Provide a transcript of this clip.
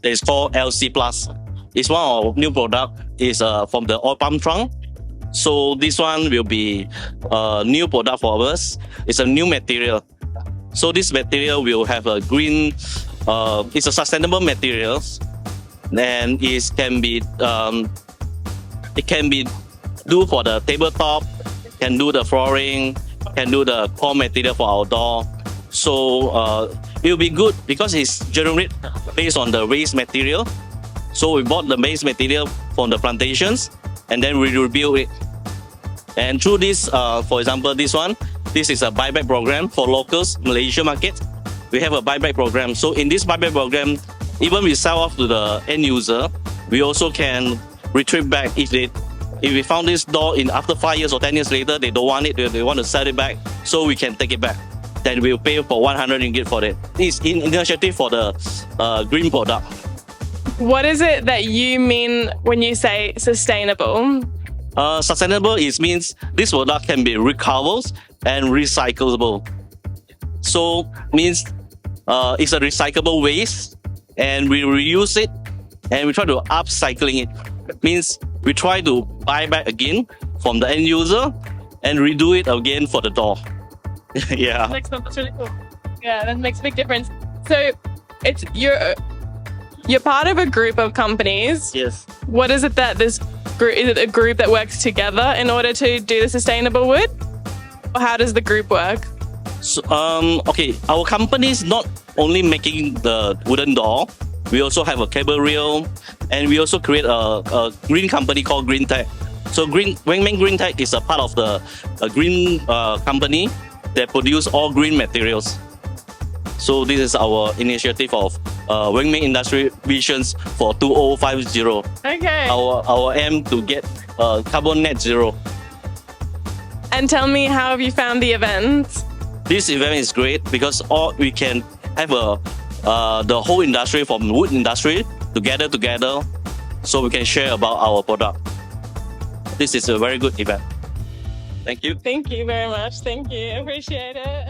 that is called LC Plus. It's one of our new product. It's from the oil palm trunk. So this one will be a new product for us. It's a new material. So this material will have a green. It's a sustainable materials, and it can be do for the tabletop, can do the flooring, can do the core material for our door. So it will be good because it's generated based on the waste material. So we bought the base material from the plantations and then we rebuild it. And through this, for example, this is a buyback program for locals, Malaysian market. We have a buyback program. So in this buyback program, even we sell off to the end user, we also can retrieve back if we found this door in after 5 years or 10 years later, they don't want it, they want to sell it back, so we can take it back. Then we'll pay for 100 ringgit for it. It's an initiative for the green product. What is it that you mean when you say sustainable? Sustainable means this product can be recoverable and recyclable. So means it's a recyclable waste and we reuse it and we try to upcycling it. Means we try to buy back again from the end user and redo it again for the door. Yeah. Excellent. That's really cool. Yeah, that makes a big difference. So it's you're part of a group of companies. Yes. What is it that this group, is it a group that works together in order to do the sustainable wood? Or how does the group work? So, okay, our company is not only making the wooden door, we also have a cable reel, and we also create a green company called Green Tech. So Willen Green Tech is a part of the green company that produce all green materials. So this is our initiative of Willen Industry Visions for 2050. Okay. Our aim to get carbon net zero. And tell me, how have you found the event? This event is great because we can have the whole industry from wood industry together, so we can share about our product. This is a very good event. Thank you. Thank you very much. Thank you. Appreciate it.